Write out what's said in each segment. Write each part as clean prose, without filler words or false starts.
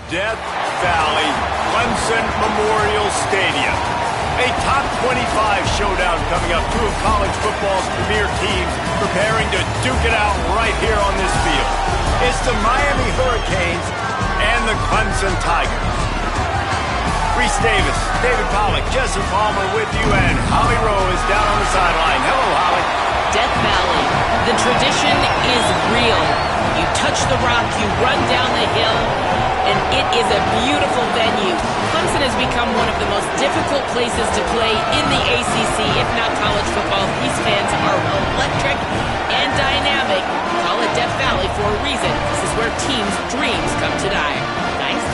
Death Valley, Clemson Memorial Stadium. A top 25 showdown coming up. Two of college football's premier teams preparing to duke it out right here on this field. It's the Miami Hurricanes and the Clemson Tigers. Reese Davis, David Pollack, Jesse Palmer with you, and Holly Rowe is down on the sideline. Hello, Holly. Death Valley. The tradition is real. You touch the rock, you run down the hill, and it is a beautiful venue. Clemson has become one of the most difficult places to play in the ACC, if not college football. These fans are electric and dynamic. Call it Death Valley for a reason. This is where teams' dreams come to die. Nice?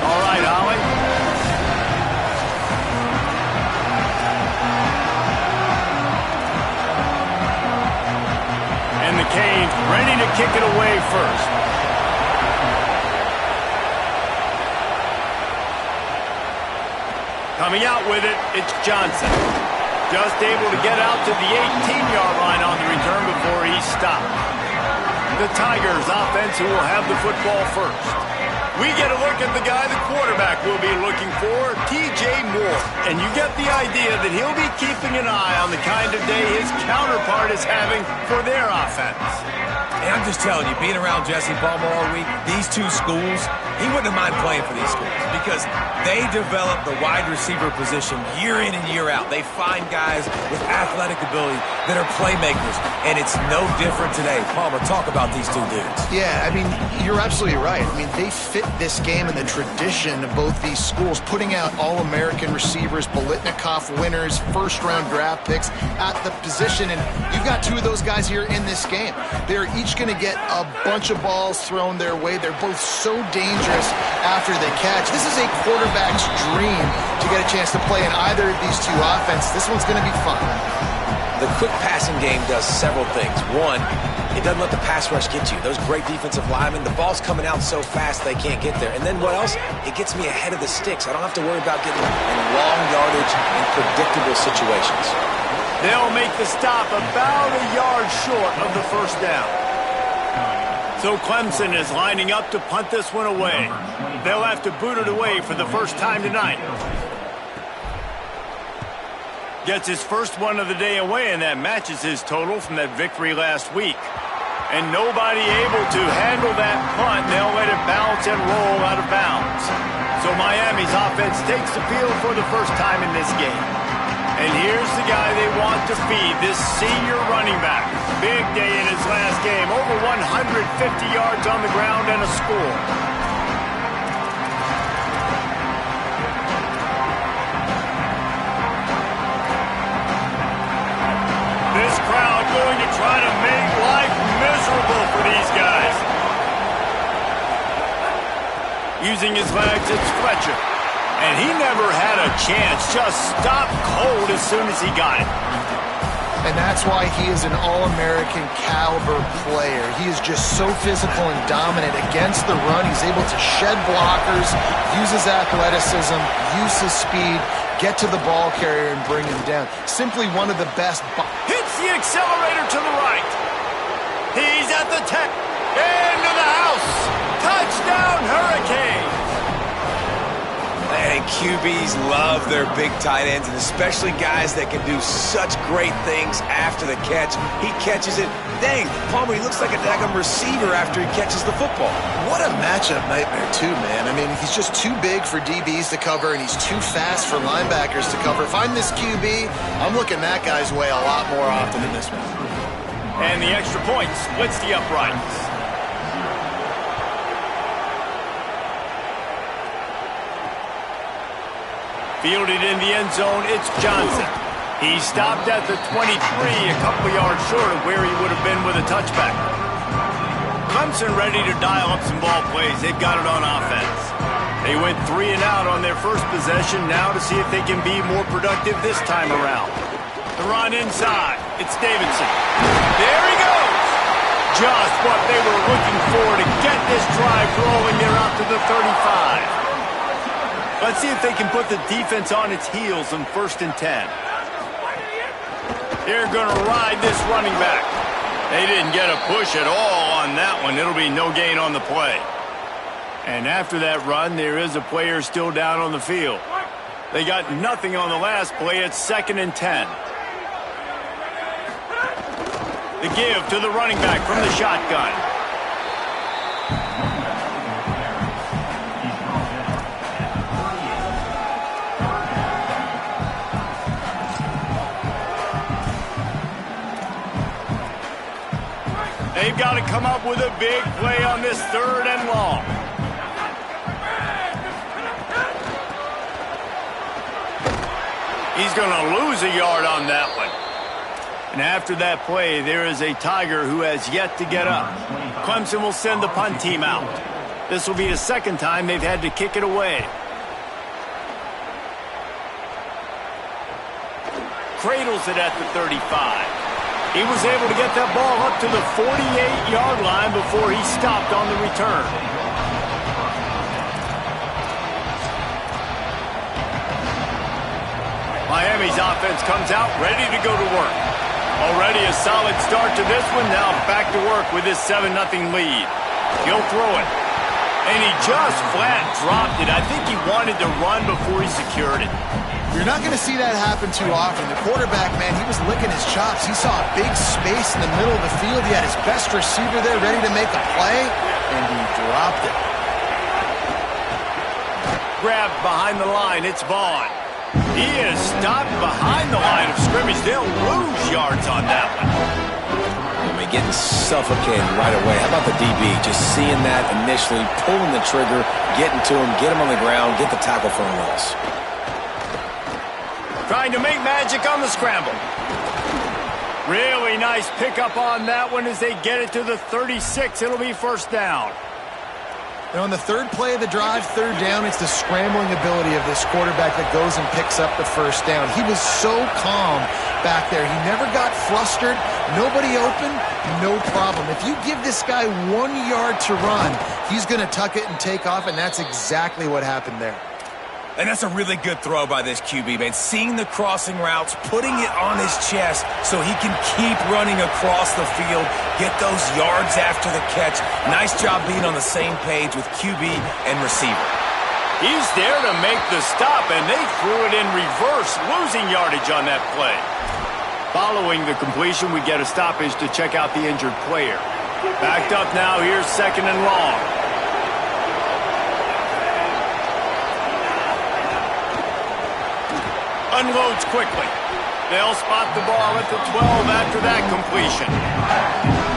All right, Holly. And the Canes ready to kick it away first. Coming out with it, it's Johnson. Just able to get out to the 18-yard line on the return before he stopped. The Tigers offense who will have the football first. We get a look at the guy the quarterback will be looking for, T.J. Moore. And you get the idea that he'll be keeping an eye on the kind of day his counterpart is having for their offense. And I'm just telling you, being around Jesse Palmer all week, these two schools, he wouldn't mind playing for these schools because they develop the wide receiver position year in and year out. They find guys with athletic ability that are playmakers, and it's no different today. Palmer, talk about these two dudes. Yeah, I mean, you're absolutely right. I mean, they fit this game and the tradition of both these schools, putting out All-American receivers, Bolitnikoff winners, first-round draft picks at the position, and you've got two of those guys here in this game. They're each going to get a bunch of balls thrown their way. They're both so dangerous after they catch. This is a quarterback's dream to get a chance to play in either of these two offenses. This one's going to be fun. The quick passing game does several things. One, it doesn't let the pass rush get you. Those great defensive linemen, the ball's coming out so fast they can't get there. And then what else? It gets me ahead of the sticks. I don't have to worry about getting in long yardage and predictable situations. They'll make the stop about a yard short of the first down. So Clemson is lining up to punt this one away. They'll have to boot it away for the first time tonight. Gets his first one of the day away, and that matches his total from that victory last week. And nobody able to handle that punt. They'll let it bounce and roll out of bounds. So Miami's offense takes the field for the first time in this game. And here's the guy they want to feed, this senior running back. Big day in his last game. Over 150 yards on the ground and a score. This crowd going to try to make life miserable for these guys. Using his legs, it's Fletcher. And he never had a chance, just stopped cold as soon as he got it. And that's why he is an All-American caliber player. He is just so physical and dominant against the run. He's able to shed blockers, use his athleticism, use his speed, get to the ball carrier and bring him down. Simply one of the best. Hits the accelerator to the right. He's at the 10. Into the house. Touchdown, Hurricanes. And QBs love their big tight ends, and especially guys that can do such great things after the catch. He catches it. Dang, Palmer, he looks like a daggum receiver after he catches the football. What a matchup nightmare, too, man. I mean, he's just too big for DBs to cover, and he's too fast for linebackers to cover. If I'm this QB, I'm looking that guy's way a lot more often than this one. And the extra point splits the uprights. Fielded in the end zone, it's Johnson. He stopped at the 23, a couple yards short of where he would have been with a touchback. Clemson ready to dial up some ball plays. They've got it on offense. They went 3 and out on their first possession, now to see if they can be more productive this time around. The run inside, it's Davidson. There he goes! Just what they were looking for to get this drive rolling. They're out to the 35. Let's see if they can put the defense on its heels on 1st and 10. They're going to ride this running back. They didn't get a push at all on that one. It'll be no gain on the play. And after that run, there is a player still down on the field. They got nothing on the last play. It's 2nd and 10. The give to the running back from the shotgun. They've got to come up with a big play on this 3rd and long. He's going to lose a yard on that one. And after that play, there is a Tiger who has yet to get up. Clemson will send the punt team out. This will be the 2nd time they've had to kick it away. Cradles it at the 35. He was able to get that ball up to the 48-yard line before he stopped on the return. Miami's offense comes out ready to go to work. Already a solid start to this one. Now back to work with this 7-0 lead. He'll throw it. And he just flat dropped it. I think he wanted to run before he secured it. You're not going to see that happen too often. The quarterback, man, he was licking his chops. He saw a big space in the middle of the field. He had his best receiver there ready to make a play, and he dropped it. Grabbed behind the line. It's Vaughn. He is stopped behind the line of scrimmage. They'll lose yards on that one. I mean, getting suffocated right away. How about the DB? Just seeing that initially, pulling the trigger, getting to him, get him on the ground, get the tackle for a loss. Trying to make magic on the scramble. Really nice pickup on that one as they get it to the 36. It'll be 1st down. And on the 3rd play of the drive, 3rd down, it's the scrambling ability of this quarterback that goes and picks up the 1st down. He was so calm back there. He never got flustered. Nobody open, no problem. If you give this guy 1 yard to run, he's going to tuck it and take off, and that's exactly what happened there. And that's a really good throw by this QB, man. Seeing the crossing routes, putting it on his chest so he can keep running across the field, get those yards after the catch. Nice job being on the same page with QB and receiver. He's there to make the stop, and they threw it in reverse, losing yardage on that play. Following the completion, we get a stoppage to check out the injured player. Backed up now, here's 2nd and long. Unloads quickly. They'll spot the ball at the 12 after that completion.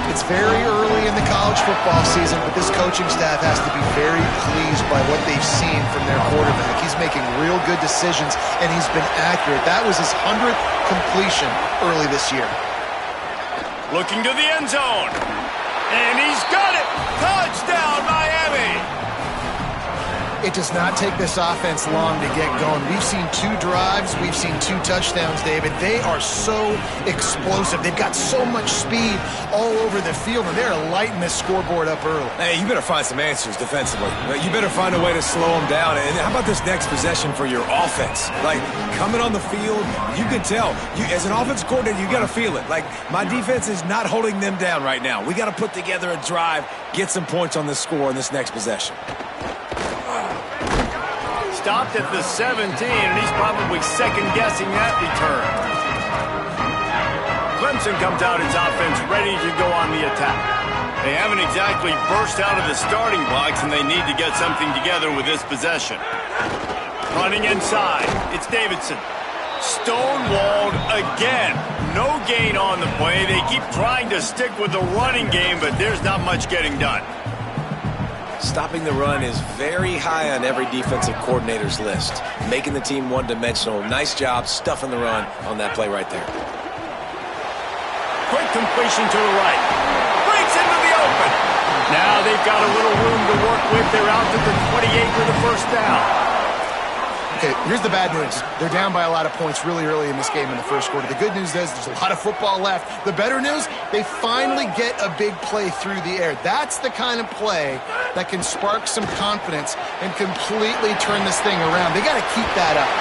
It's very early in the college football season, but this coaching staff has to be very pleased by what they've seen from their quarterback. He's making real good decisions, and he's been accurate. That was his 100th completion early this year. Looking to the end zone. And he's got it. Touchdown, Miami. It does not take this offense long to get going. We've seen 2 drives. We've seen 2 touchdowns, David. They are so explosive. They've got so much speed all over the field, and they're lighting this scoreboard up early. Hey, you better find some answers defensively. You better find a way to slow them down. And how about this next possession for your offense? Like, coming on the field, you can tell. As an offensive coordinator, you got to feel it. Like, my defense is not holding them down right now. We got to put together a drive, get some points on this score in this next possession. Stopped at the 17, and he's probably second-guessing that return. Clemson comes out its offense ready to go on the attack. They haven't exactly burst out of the starting blocks, and they need to get something together with this possession. Running inside, it's Davidson. Stonewalled again. No gain on the play. They keep trying to stick with the running game, but there's not much getting done. Stopping the run is very high on every defensive coordinator's list. Making the team one-dimensional. Nice job stuffing the run on that play right there. Quick completion to the right. Breaks into the open. Now they've got a little room to work with. They're out to the 28 for the 1st down. Okay, here's the bad news. They're down by a lot of points really early in this game in the 1st quarter. The good news is there's a lot of football left. The better news, they finally get a big play through the air. That's the kind of play that can spark some confidence and completely turn this thing around. They got to keep that up.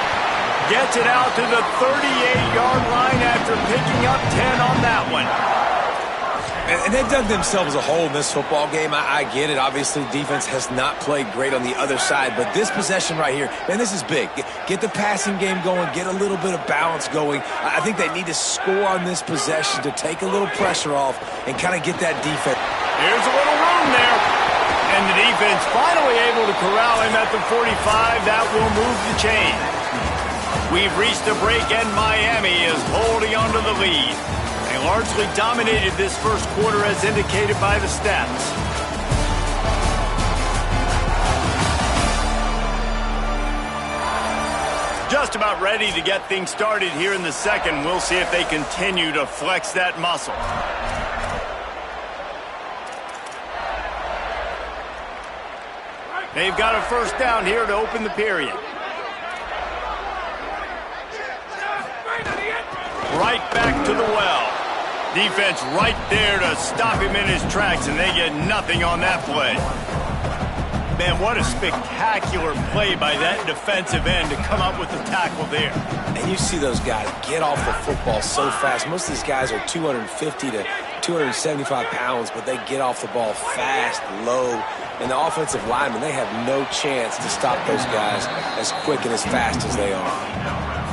Gets it out to the 38-yard line after picking up 10 on that one. And they've dug themselves a hole in this football game. I get it. Obviously, defense has not played great on the other side. But this possession right here, man, this is big. Get the passing game going. Get a little bit of balance going. I think they need to score on this possession to take a little pressure off and kind of get that defense. Here's a little room there. And the defense finally able to corral him at the 45. That will move the chain. We've reached a break, and Miami is holding on to the lead. They largely dominated this first quarter as indicated by the stats. Just about ready to get things started here in the second. We'll see if they continue to flex that muscle. They've got a first down here to open the period. Right back to the well. Defense right there to stop him in his tracks, and they get nothing on that play. Man, what a spectacular play by that defensive end to come up with the tackle there. And you see those guys get off the football so fast. Most of these guys are 250 to 275 pounds, but they get off the ball fast, low. And the offensive linemen, they have no chance to stop those guys as quick and as fast as they are.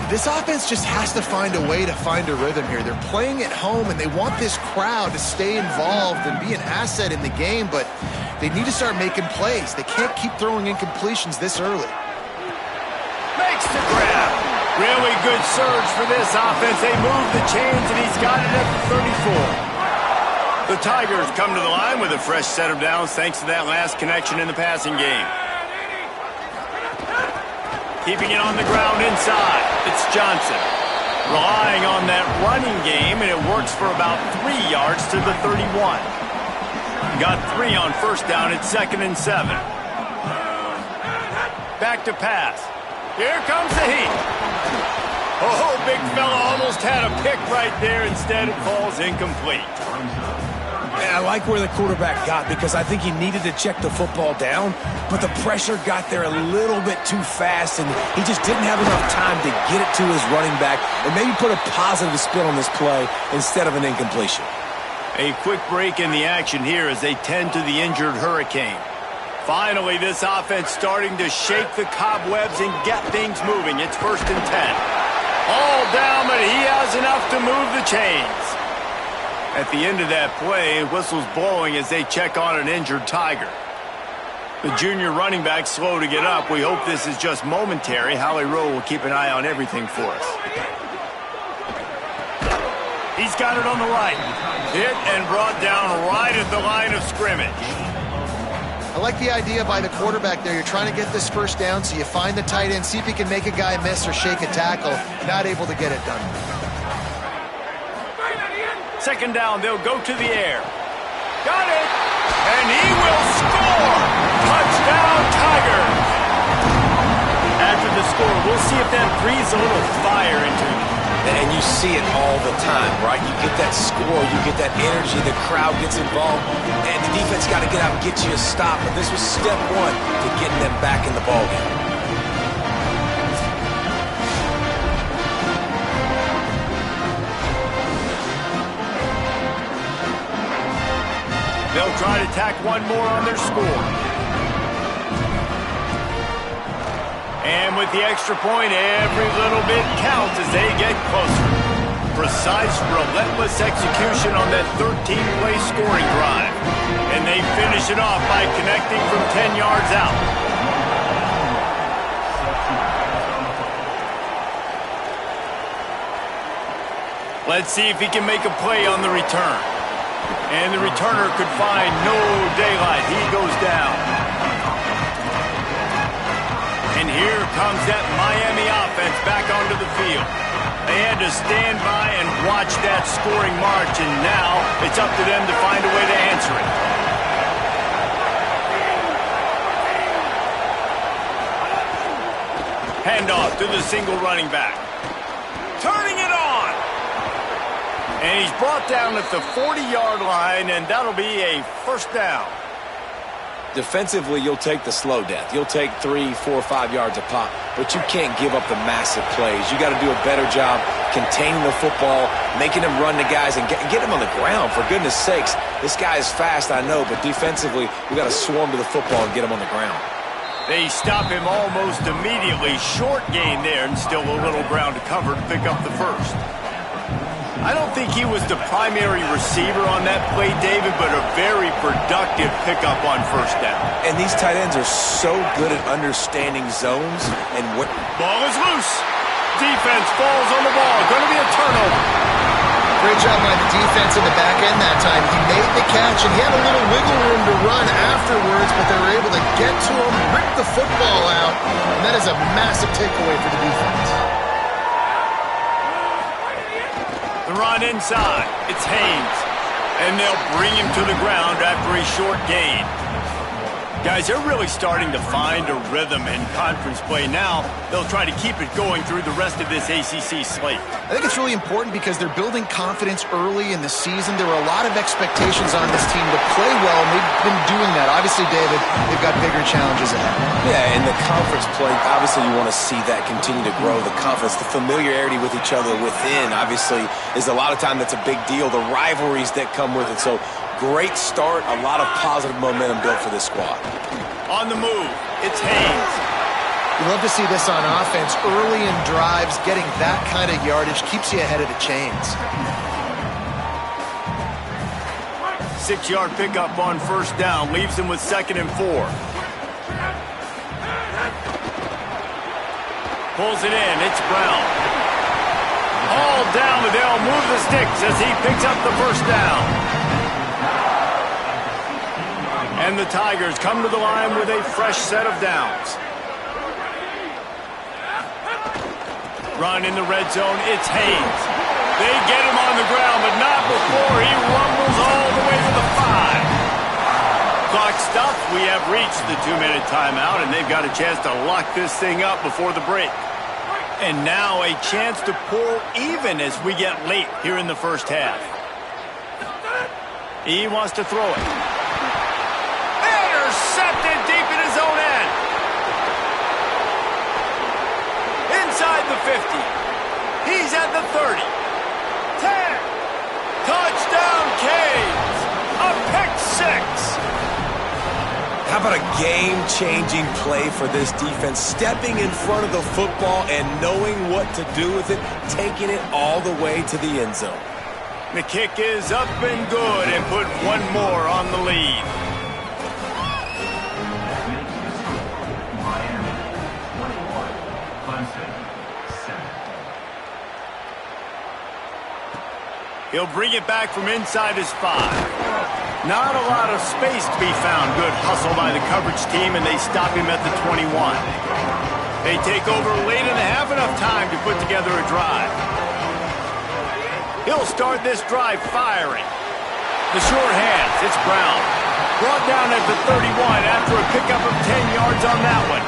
This offense just has to find a way to find a rhythm here. They're playing at home, and they want this crowd to stay involved and be an asset in the game, but they need to start making plays. They can't keep throwing incompletions this early. Makes the grab. Really good surge for this offense. They move the chains, and he's got it at the 34. The Tigers come to the line with a fresh set of downs thanks to that last connection in the passing game. Keeping it on the ground inside. It's Johnson. Relying on that running game, and it works for about 3 yards to the 31. Got 3 on first down. It's 2nd and 7. Back to pass. Here comes the heat. Oh, big fella almost had a pick right there. Instead, it falls incomplete. And I like where the quarterback got because I think he needed to check the football down, but the pressure got there a little bit too fast, and he just didn't have enough time to get it to his running back and maybe put a positive spin on this play instead of an incompletion. A quick break in the action here as they tend to the injured Hurricane. Finally, this offense starting to shake the cobwebs and get things moving. It's 1st and 10. All down, but he has enough to move the chains. At the end of that play, whistle's blowing as they check on an injured Tiger. The junior running back slow to get up. We hope this is just momentary. Howie Rowe will keep an eye on everything for us. He's got it on the right. Hit and brought down right at the line of scrimmage. I like the idea by the quarterback there. You're trying to get this first down, so you find the tight end, see if he can make a guy miss or shake a tackle. Not able to get it done. 2nd down, they'll go to the air. Got it! And he will score! Touchdown, Tigers! After the score, we'll see if that breathes a little fire into him. And you see it all the time, right? You get that score, you get that energy, the crowd gets involved, and the defense got to get out and get you a stop. But this was step 1 to getting them back in the ballgame. They'll try to tack one more on their score. And with the extra point, every little bit counts as they get closer. Precise, relentless execution on that 13-play scoring drive. And they finish it off by connecting from 10 yards out. Let's see if he can make a play on the return. And the returner could find no daylight. He goes down. And here comes that Miami offense back onto the field. They had to stand by and watch that scoring march, and now it's up to them to find a way to answer it. Handoff to the single running back. Turning it on. And he's brought down at the 40-yard line, and that'll be a first down. Defensively, you'll take the slow death. You'll take 3, 4, 5 yards a pop, but you can't give up the massive plays. You got to do a better job containing the football, making him run to guys, and get him on the ground, for goodness sakes. This guy is fast, I know, but defensively, we got to swarm to the football and get him on the ground. They stop him almost immediately. Short gain there, and still a little ground to cover to pick up the first. I don't think he was the primary receiver on that play, David, but a very productive pickup on first down. And these tight ends are so good at understanding zones and what... Ball is loose. Defense falls on the ball. Going to be a turnover. Great job by the defense in the back end that time. He made the catch, and he had a little wiggle room to run afterwards, but they were able to get to him, rip the football out, and that is a massive takeaway for the defense. The run inside. It's Haynes. And they'll bring him to the ground after a short gain. Guys, they're really starting to find a rhythm in conference play now. They'll try to keep it going through the rest of this ACC slate. I think it's really important because they're building confidence early in the season. There were a lot of expectations on this team to play well, and they've been doing that. Obviously, David, they've got bigger challenges ahead. Yeah, in the conference play, obviously you want to see that continue to grow. The confidence, the familiarity with each other within, obviously, is a lot of time that's a big deal. The rivalries that come with it. So, great start, a lot of positive momentum built for this squad. On the move, it's Haynes. You love to see this on offense. Early in drives, getting that kind of yardage keeps you ahead of the chains. 6-yard pickup on first down, leaves him with 2nd and 4. Pulls it in, it's Brown. All down, but they'll move the sticks as he picks up the first down. And the Tigers come to the line with a fresh set of downs. Run in the red zone, it's Haynes. They get him on the ground, but not before he rumbles all the way to the 5. Clock stopped. We have reached the 2-minute timeout, and they've got a chance to lock this thing up before the break. And now a chance to pull even as we get late here in the first half. He wants to throw it. Intercepted deep in his own end. Inside the 50. He's at the 30. 10. Touchdown, Canes. A pick 6. How about a game-changing play for this defense? Stepping in front of the football and knowing what to do with it, taking it all the way to the end zone. The kick is up and good and put one more on the lead. He'll bring it back from inside his 5. Not a lot of space to be found. Good hustle by the coverage team, and they stop him at the 21. They take over late in the half, enough time to put together a drive. He'll start this drive firing. The short hands, it's Brown. Brought down at the 31 after a pickup of 10 yards on that one.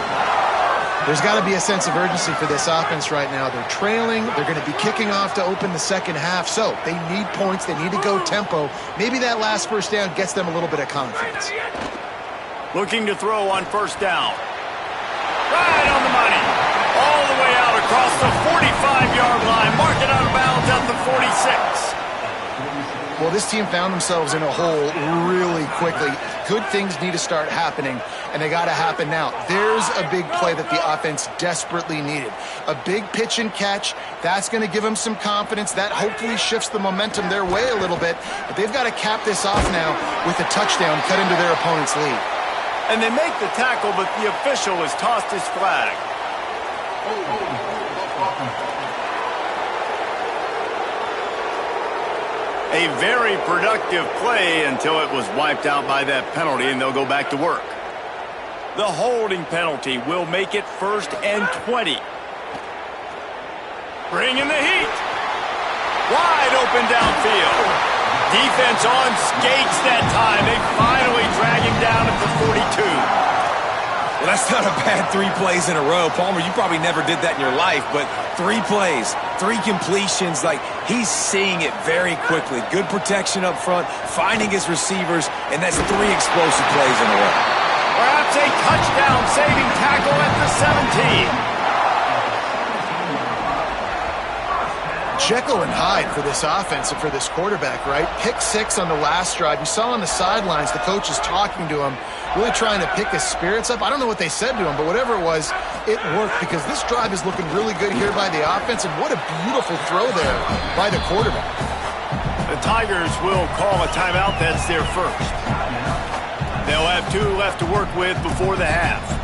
There's got to be a sense of urgency for this offense right now. They're trailing. They're going to be kicking off to open the second half. So they need points. They need to go tempo. Maybe that last first down gets them a little bit of confidence. Looking to throw on first down. Right on the money. All the way out across the 45-yard line. Mark it out of bounds at the 46. Well, this team found themselves in a hole really quickly. Good things need to start happening, and they got to happen now. There's a big play that the offense desperately needed. A big pitch and catch. That's going to give them some confidence. That hopefully shifts the momentum their way a little bit. But they've got to cap this off now with a touchdown cut into their opponent's lead. And they make the tackle, but the official has tossed his flag. A very productive play until it was wiped out by that penalty, and they'll go back to work. The holding penalty will make it 1st and 20. Bringing the heat. Wide open downfield. Defense on skates that time. They finally drag him down at the 42. Well, that's not a bad 3 plays in a row. Palmer, you probably never did that in your life, but 3 plays, 3 completions, like he's seeing it very quickly. Good protection up front, finding his receivers, and that's 3 explosive plays in a row. Perhaps a touchdown-saving tackle at the 17. Jekyll and Hyde for this offense and for this quarterback, right? Pick 6 on the last drive. You saw on the sidelines the coach is talking to him, really trying to pick his spirits up. I don't know what they said to him, but whatever it was, it worked because this drive is looking really good here by the offense, and what a beautiful throw there by the quarterback. The Tigers will call a timeout. That's their first. They'll have 2 left to work with before the half.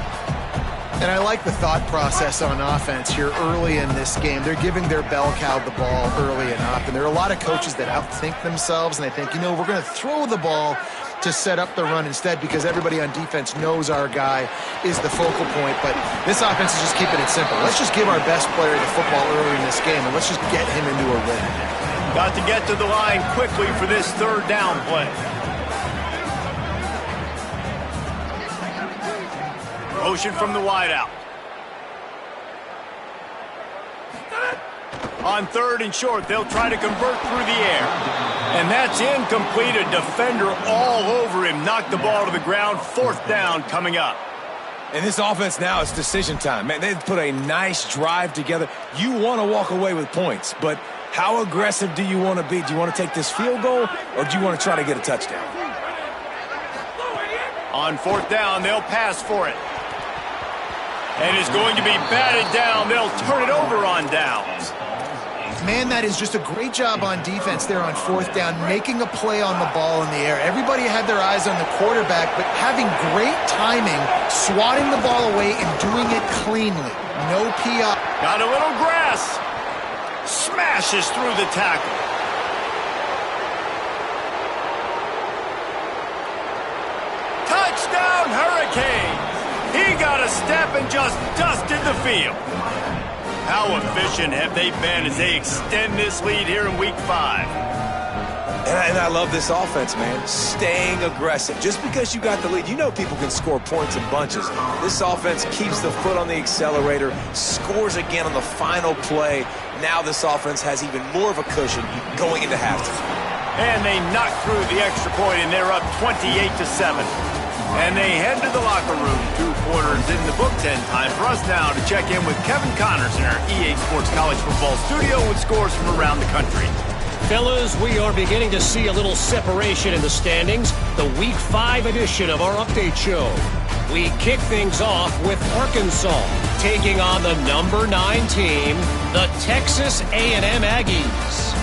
And I like the thought process on offense here early in this game. They're giving their bell cow the ball early and often. There are a lot of coaches that outthink themselves, and they think, we're going to throw the ball to set up the run instead because everybody on defense knows our guy is the focal point. But this offense is just keeping it simple. Let's just give our best player the football early in this game, and let's just get him into a rhythm. Got to get to the line quickly for this third down play. Motion from the wideout. On 3rd and short, they'll try to convert through the air. And that's incomplete. A defender all over him. Knocked the ball to the ground. 4th down coming up. And this offense now is decision time. Man, they've put a nice drive together. You want to walk away with points, but how aggressive do you want to be? Do you want to take this field goal, or do you want to try to get a touchdown? On 4th down, they'll pass for it. And it's going to be batted down. They'll turn it over on downs. Man, that is just a great job on defense there on 4th down, making a play on the ball in the air. Everybody had their eyes on the quarterback, but having great timing, swatting the ball away and doing it cleanly. No PI. Got a little grass. Smashes through the tackle. Touchdown, Hurricanes! He got a step and just dusted the field. How efficient have they been as they extend this lead here in Week 5? And I love this offense, man. Staying aggressive. Just because you got the lead, people can score points in bunches. This offense keeps the foot on the accelerator, scores again on the final play. Now this offense has even more of a cushion going into halftime. And they knock through the extra point, and they're up 28-7. And they head to the locker room. 2 quarters in the books, and time for us now to check in with Kevin Connors in our EA Sports College Football studio with scores from around the country. Fellas, we are beginning to see a little separation in the standings. The Week 5 edition of our update show. We kick things off with Arkansas taking on the number 9 team, the Texas A&M Aggies.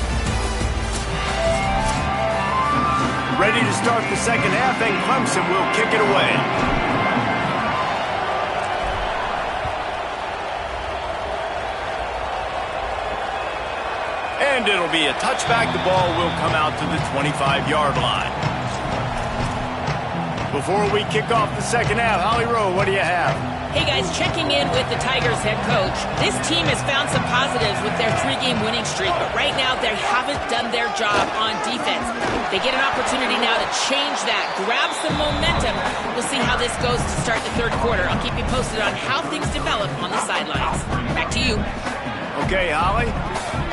Ready to start the second half, and Clemson will kick it away. And it'll be a touchback. The ball will come out to the 25-yard line. Before we kick off the second half, Holly Rowe, what do you have? Hey guys, checking in with the Tigers head coach. This team has found some positives with their 3-game winning streak, but right now they haven't done their job on defense. They get an opportunity now to change that, grab some momentum. We'll see how this goes to start the 3rd quarter. I'll keep you posted on how things develop on the sidelines. Back to you. Okay, Holly.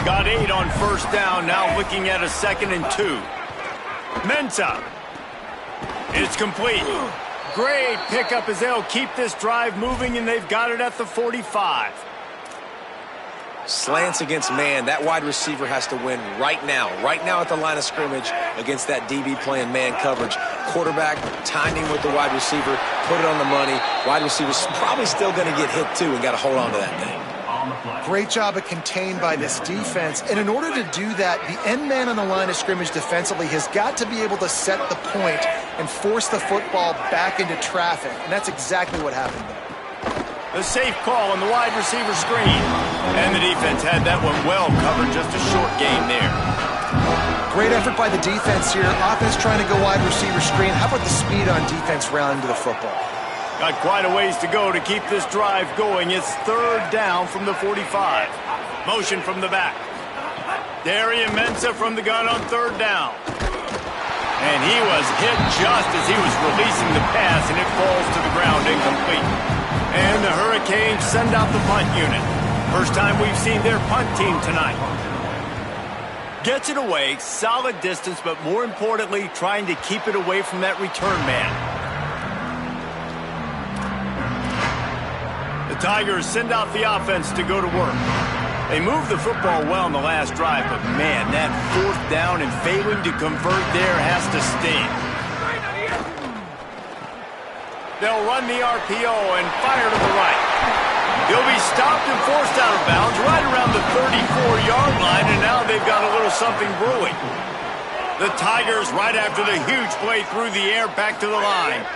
Got 8 on 1st down, now looking at a 2nd and 2. Mensah. It's complete. Great pickup as they'll keep this drive moving, and they've got it at the 45. Slants against man. That wide receiver has to win right now at the line of scrimmage against that DB playing man coverage. Quarterback timing with the wide receiver, put it on the money. Wide receiver's probably still going to get hit too and got to hold on to that thing. Great job of contained by this defense. And in order to do that, the end man on the line of scrimmage defensively has got to be able to set the point and force the football back into traffic. And that's exactly what happened there. A safe call on the wide receiver screen. And the defense had that one well covered. Just a short gain there. Great effort by the defense here. Offense trying to go wide receiver screen. How about the speed on defense rounding to the football? Got quite a ways to go to keep this drive going. It's 3rd down from the 45. Motion from the back. Darian Mensah from the gun on 3rd down. And he was hit just as he was releasing the pass, and it falls to the ground incomplete. And the Hurricanes send out the punt unit. First time we've seen their punt team tonight. Gets it away, solid distance, but more importantly, trying to keep it away from that return man. Tigers send out the offense to go to work. They moved the football well in the last drive, but man, that fourth down and failing to convert there has to sting. They'll run the RPO and fire to the right. He'll be stopped and forced out of bounds right around the 34-yard line, and now they've got a little something brewing. The Tigers, right after the huge play through the air, back to the line.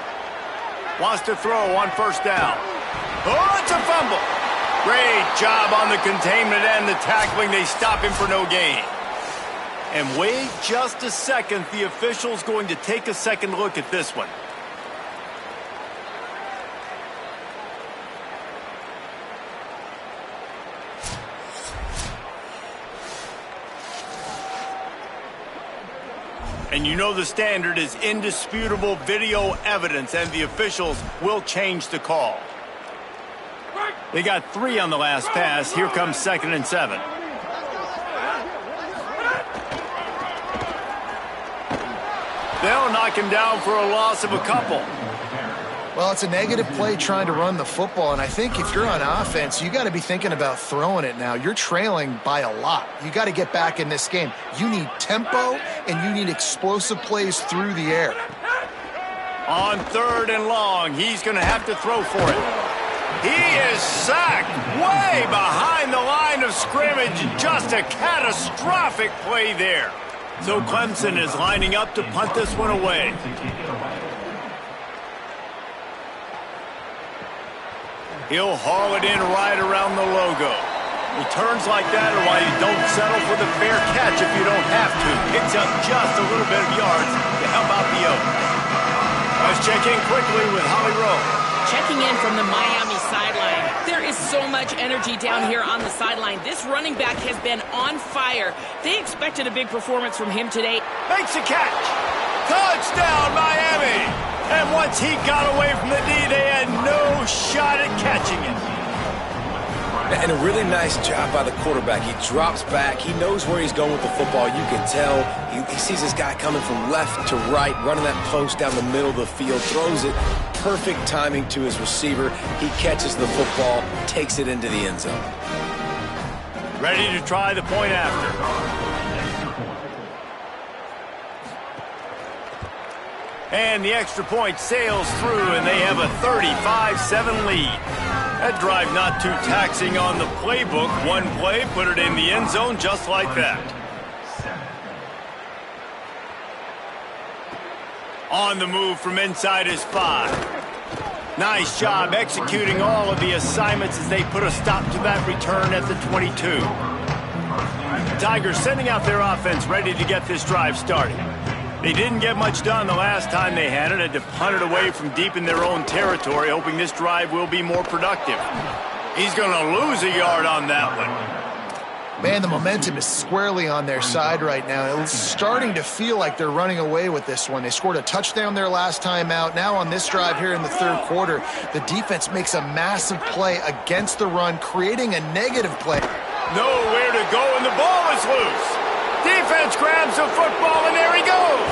Wants to throw on first down. Oh, it's a fumble. Great job on the containment and the tackling. They stop him for no gain. And wait just a second. The official's going to take a second look at this one. And you know the standard is indisputable video evidence, and the officials will change the call. They got 3 on the last pass. Here comes 2nd and 7. They'll knock him down for a loss of a couple. Well, it's a negative play trying to run the football, and I think if you're on offense, you got to be thinking about throwing it now. You're trailing by a lot. You got to get back in this game. You need tempo, and you need explosive plays through the air. On 3rd and long, he's going to have to throw for it. He is sacked way behind the line of scrimmage. Just a catastrophic play there. So Clemson is lining up to punt this one away. He'll haul it in right around the logo. Returns like that are why you don't settle for the fair catch if you don't have to. Picks up just a little bit of yards to help out the Oak. Let's check in quickly with Holly Rowe. Checking in from the Miami sideline. There is so much energy down here on the sideline. This running back has been on fire. They expected a big performance from him today. Makes a catch. Touchdown, Miami! And once he got away from the D, they had no shot at catching it. And a really nice job by the quarterback. He drops back. He knows where he's going with the football. You can tell. He sees this guy coming from left to right, running that post down the middle of the field, throws it. Perfect timing to his receiver. He catches the football, takes it into the end zone. Ready to try the point after. And the extra point sails through, and they have a 35-7 lead. That drive not too taxing on the playbook. One play, put it in the end zone just like that. On the move from inside his 5. Nice job executing all of the assignments as they put a stop to that return at the 22. The Tigers sending out their offense ready to get this drive started. They didn't get much done the last time they had it. Had to punt it away from deep in their own territory, hoping this drive will be more productive. He's going to lose a yard on that one. Man, the momentum is squarely on their side right now. It's starting to feel like they're running away with this one. They scored a touchdown their last time out. Now on this drive here in the 3rd quarter, the defense makes a massive play against the run, creating a negative play. Nowhere to go, and the ball is loose. Defense grabs the football, and there he goes.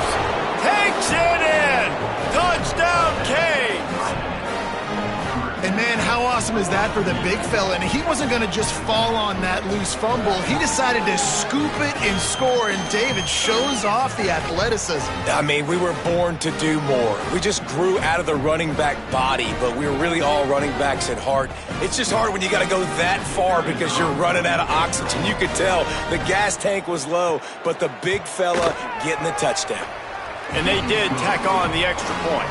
Takes it in. Touchdown, Canes. And, man, how awesome is that for the big fella? And he wasn't going to just fall on that loose fumble. He decided to scoop it and score, and David shows off the athleticism. I mean, we were born to do more. We just grew out of the running back body, but we were really all running backs at heart. It's just hard when you got to go that far because you're running out of oxygen. You could tell the gas tank was low, but the big fella getting the touchdown. And they did tack on the extra point.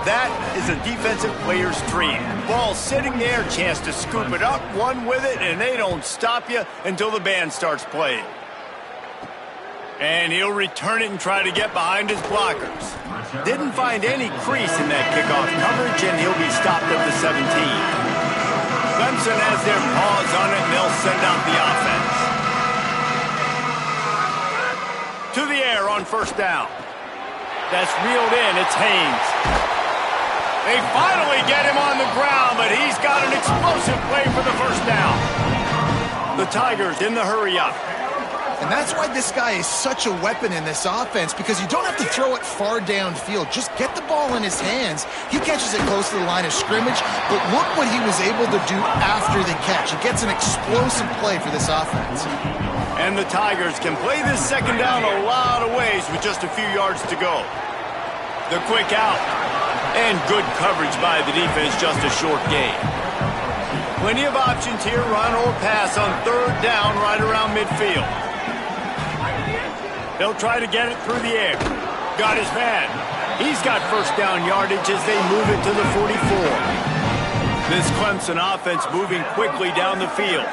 That is a defensive player's dream. Ball sitting there, chance to scoop it up, one with it, and they don't stop you until the band starts playing. And he'll return it and try to get behind his blockers. Didn't find any crease in that kickoff coverage, and he'll be stopped at the 17. Clemson has their paws on it, and they'll send out the offense. To the air on first down. That's reeled in. It's Haynes. They finally get him on the ground, but he's got an explosive play for the first down. The Tigers in the hurry up. And that's why this guy is such a weapon in this offense, because you don't have to throw it far downfield. Just get the ball in his hands. He catches it close to the line of scrimmage, but look what he was able to do after the catch. He gets an explosive play for this offense. And the Tigers can play this second down a lot of ways with just a few yards to go. The quick out. And good coverage by the defense, just a short gain. Plenty of options here, run or pass on third down right around midfield. They'll try to get it through the air. Got his man. He's got first down yardage as they move it to the 44. This Clemson offense moving quickly down the field.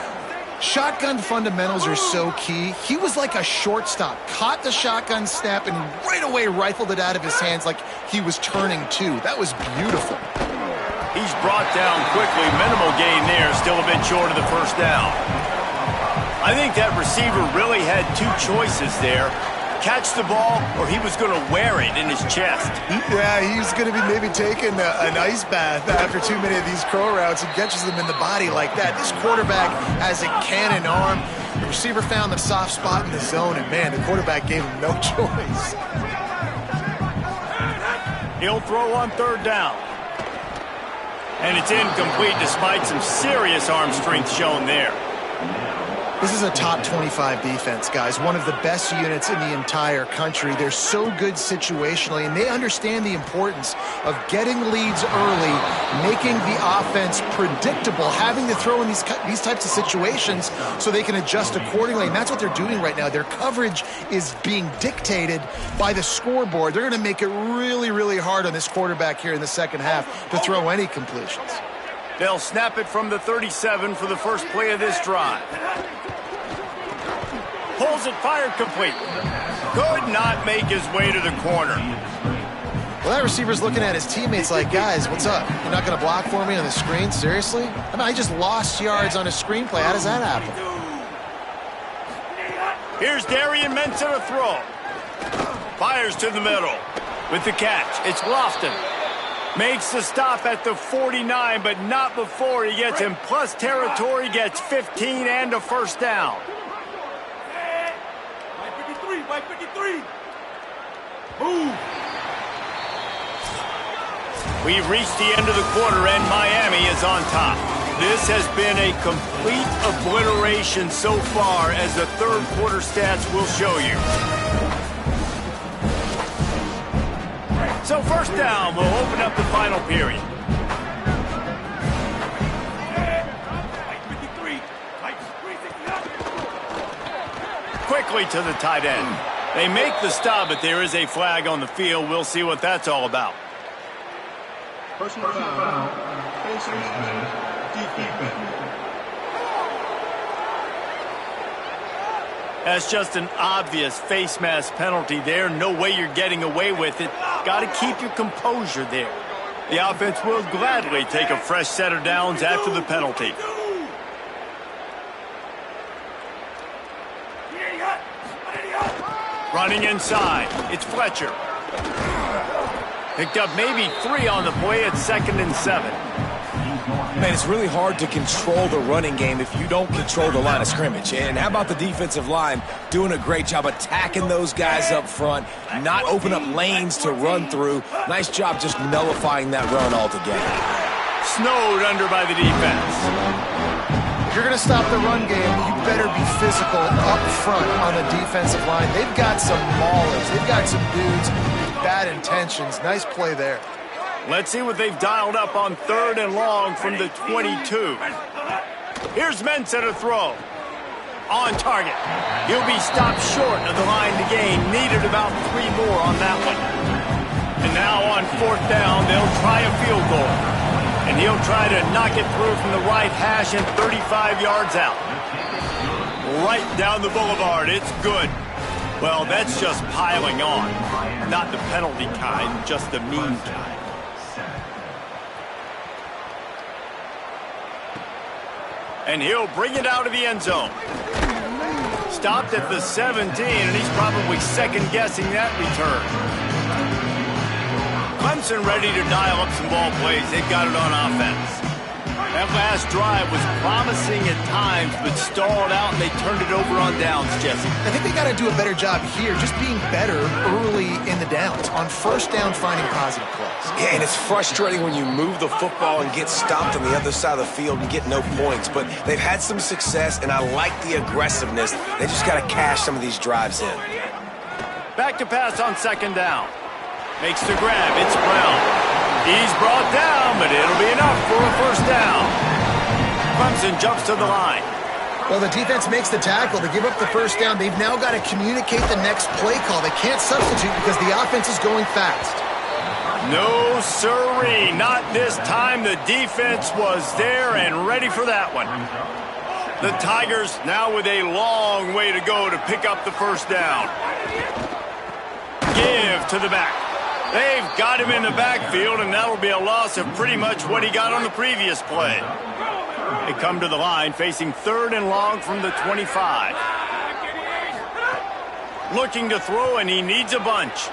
Shotgun fundamentals are so key. He was like a shortstop. Caught the shotgun snap and right away rifled it out of his hands like he was turning two. That was beautiful. He's brought down quickly. Minimal gain there. Still a bit short of the first down. I think that receiver really had two choices there. Catch the ball, or he was going to wear it in his chest. Yeah, he's going to be maybe taking an ice bath after too many of these crow routes and catches them in the body like that. This quarterback has a cannon arm. The receiver found the soft spot in the zone, and man, the quarterback gave him no choice. He'll throw on third down. And it's incomplete despite some serious arm strength shown there. This is a top 25 defense, guys. One of the best units in the entire country. They're so good situationally, and they understand the importance of getting leads early, making the offense predictable, having to throw in these types of situations so they can adjust accordingly. And that's what they're doing right now. Their coverage is being dictated by the scoreboard. They're going to make it really, really hard on this quarterback here in the second half to throw any completions. They'll snap it from the 37 for the first play of this drive. Pulls it, fired complete. Could not make his way to the corner. Well, that receiver's looking at his teammates like, guys, what's up? You're not going to block for me on the screen? Seriously? I mean, I just lost yards on a screenplay. How does that happen? Here's Darian Mensa to throw. Fires to the middle. With the catch, it's Lofton. Makes the stop at the 49, but not before he gets in plus territory, gets 15 and a first down. 53. Move. We've reached the end of the quarter, and Miami is on top. This has been a complete obliteration so far, as the third quarter stats will show you. So first down will open up the final period. Quickly to the tight end. They make the stop, but there is a flag on the field. We'll see what that's all about. Personal foul. Defense. That's just an obvious face mask penalty there. No way you're getting away with it. Got to keep your composure there. The offense will gladly take a fresh set of downs after the penalty. Running inside, it's Fletcher. Picked up maybe 3 on the play at 2nd and 7. Man, it's really hard to control the running game if you don't control the line of scrimmage. And how about the defensive line doing a great job attacking those guys up front, not open up lanes to run through. Nice job just nullifying that run altogether. Snowed under by the defense. If you're going to stop the run game, you better be physical up front on the defensive line. They've got some maulers. They've got some dudes with bad intentions. Nice play there. Let's see what they've dialed up on 3rd and long from the 22. Here's Mensa to throw. On target. He'll be stopped short of the line to gain. Needed about 3 more on that one. And now on 4th down, they'll try a field goal. And he'll try to knock it through from the right hash and 35 yards out. Right down the boulevard. It's good. Well, that's just piling on. Not the penalty kind, just the mean kind. And he'll bring it out of the end zone. Stopped at the 17, and he's probably second-guessing that return. Clemson ready to dial up some ball plays. They've got it on offense. That last drive was promising at times, but stalled out, and they turned it over on downs, Jesse. I think they got to do a better job here, just being better early in the downs. On first down, finding positive plays. Yeah, and it's frustrating when you move the football and get stopped on the other side of the field and get no points. But they've had some success, and I like the aggressiveness. They just got to cash some of these drives in. Back to pass on second down. Makes the grab. It's Brown. He's brought down, but it'll be enough for a first down. Clemson jumps to the line. Well, the defense makes the tackle to give up the first down. They've now got to communicate the next play call. They can't substitute because the offense is going fast. No, sirree. Not this time. The defense was there and ready for that one. The Tigers now with a long way to go to pick up the first down. Give to the back. They've got him in the backfield, and that'll be a loss of pretty much what he got on the previous play. They come to the line facing third and long from the 25. Looking to throw, and he needs a bunch.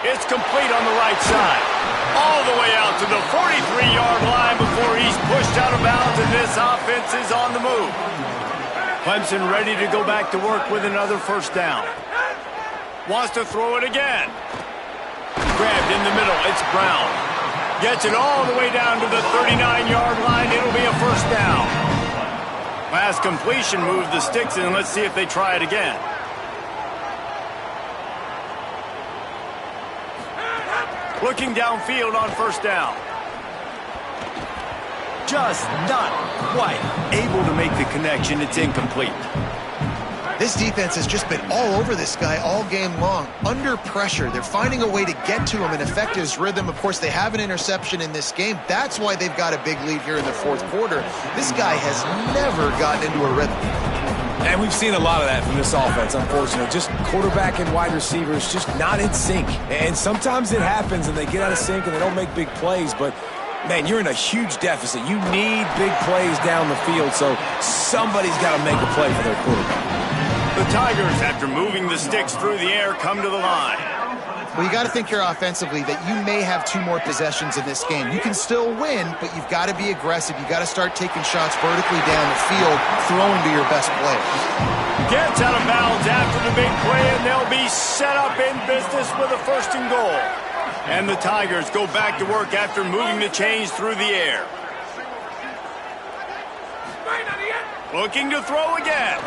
It's complete on the right side. All the way out to the 43-yard line before he's pushed out of bounds, and this offense is on the move. Clemson ready to go back to work with another first down. Wants to throw it again. Grabbed in the middle. It's Brown. Gets it all the way down to the 39-yard line. It'll be a first down. Last completion moved the sticks in. Let's see if they try it again. Looking downfield on first down. Just not quite able to make the connection. It's incomplete. This defense has just been all over this guy all game long. Under pressure, they're finding a way to get to him and affect his rhythm. Of course, they have an interception in this game. That's why they've got a big lead here in the fourth quarter. This guy has never gotten into a rhythm. And we've seen a lot of that from this offense, unfortunately. Just quarterback and wide receivers just not in sync. And sometimes it happens and they get out of sync and they don't make big plays, but man, you're in a huge deficit. You need big plays down the field, so somebody's got to make a play for their quarterback. The Tigers, after moving the sticks through the air, come to the line. Well, you got to think here offensively that you may have two more possessions in this game. You can still win, but you've got to be aggressive. You've got to start taking shots vertically down the field, throwing to your best players. Gets out of bounds after the big play, and they'll be set up in business with a first and goal. And the Tigers go back to work after moving the chains through the air. Looking to throw again.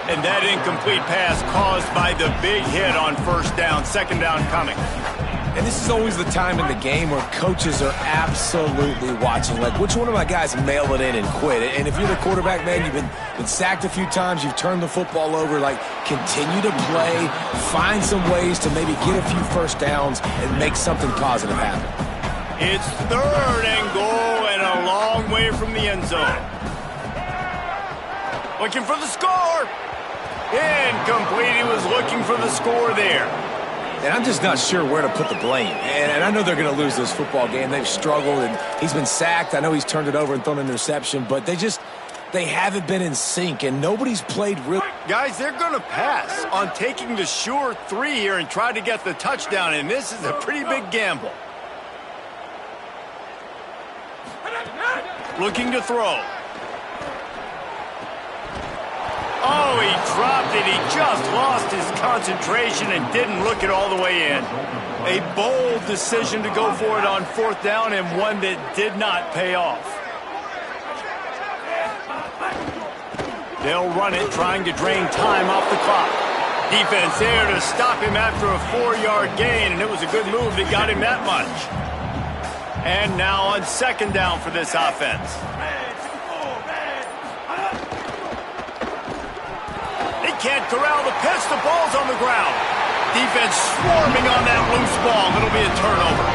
And that incomplete pass caused by the big hit on first down, second down coming. And this is always the time in the game where coaches are absolutely watching. Like, which one of my guys mail it in and quit? And if you're the quarterback, man, you've been sacked a few times, you've turned the football over, like, continue to play, find some ways to maybe get a few first downs and make something positive happen. It's third and goal and a long way from the end zone. Looking for the score. Incomplete. He was looking for the score there. And I'm just not sure where to put the blame. And I know they're going to lose this football game. They've struggled, and he's been sacked. I know he's turned it over and thrown an interception, but they haven't been in sync, and nobody's played real. Guys, they're going to pass on taking the sure three here and try to get the touchdown, and this is a pretty big gamble. Looking to throw. Oh, he dropped it. He just lost his concentration and didn't look it all the way in. A bold decision to go for it on fourth down and one that did not pay off. They'll run it, trying to drain time off the clock. Defense there to stop him after a 4-yard gain, and it was a good move that got him that much. And now on second down for this offense. Can't corral the pitch. The ball's on the ground. Defense swarming on that loose ball. It'll be a turnover.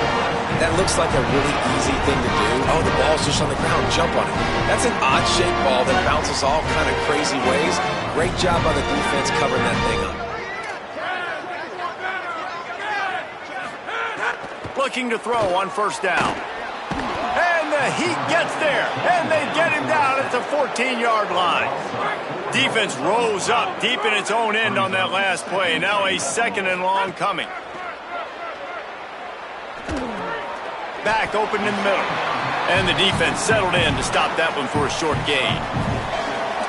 That looks like a really easy thing to do. Oh, the ball's just on the ground. Jump on it. That's an odd-shaped ball that bounces all kind of crazy ways. Great job by the defense covering that thing up. Looking to throw on first down. And the heat gets there. And they get him down at the 14-yard line. Defense rose up deep in its own end on that last play. Now a second and long coming. Back open in the middle. And the defense settled in to stop that one for a short gain.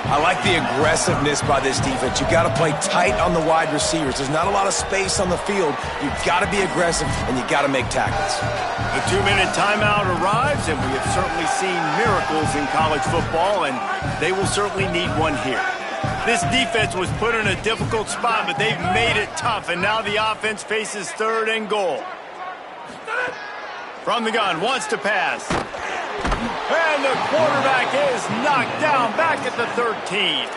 I like the aggressiveness by this defense. You've got to play tight on the wide receivers. There's not a lot of space on the field. You've got to be aggressive, and you've got to make tackles. The 2-minute timeout arrives, and we have certainly seen miracles in college football, and they will certainly need one here. This defense was put in a difficult spot, but they've made it tough, and now the offense faces 3rd and goal. From the gun, wants to pass. And the quarterback is knocked down back at the 13.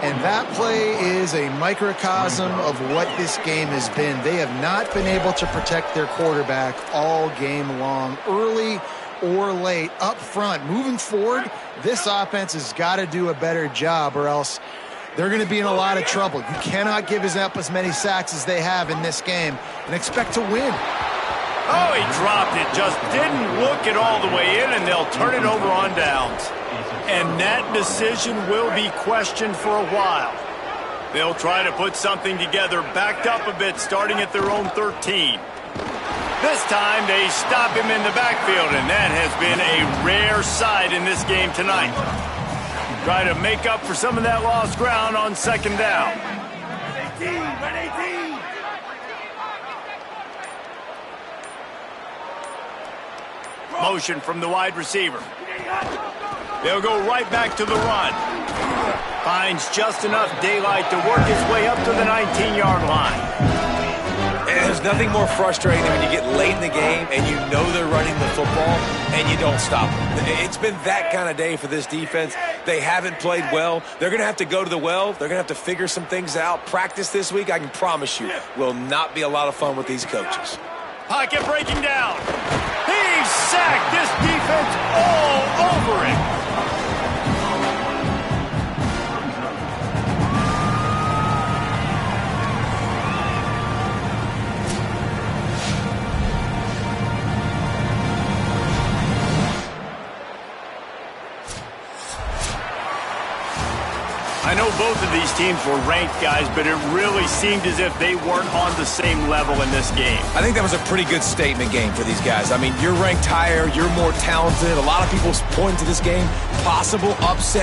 And that play is a microcosm of what this game has been. They have not been able to protect their quarterback all game long, early or late, up front. Moving forward, this offense has got to do a better job, or else they're going to be in a lot of trouble. You cannot give up as many sacks as they have in this game and expect to win. Oh, he dropped it. Just didn't look it all the way in, and they'll turn it over on downs. And that decision will be questioned for a while. They'll try to put something together, backed up a bit, starting at their own 13. This time, they stop him in the backfield, and that has been a rare sight in this game tonight. Try to make up for some of that lost ground on 2nd down. Red 18, red 18. Motion from the wide receiver. They'll go right back to the run. Finds just enough daylight to work his way up to the 19-yard line. And there's nothing more frustrating than when you get late in the game and you know they're running the football and you don't stop them. It's been that kind of day for this defense. They haven't played well. They're going to have to go to the well. They're going to have to figure some things out. Practice this week, I can promise you, will not be a lot of fun with these coaches. Pocket breaking down. He's sacked. This defense all over him. I know both of these teams were ranked, guys, but it really seemed as if they weren't on the same level in this game. I think that was a pretty good statement game for these guys. I mean, you're ranked higher, you're more talented. A lot of people point to this game, possible upset.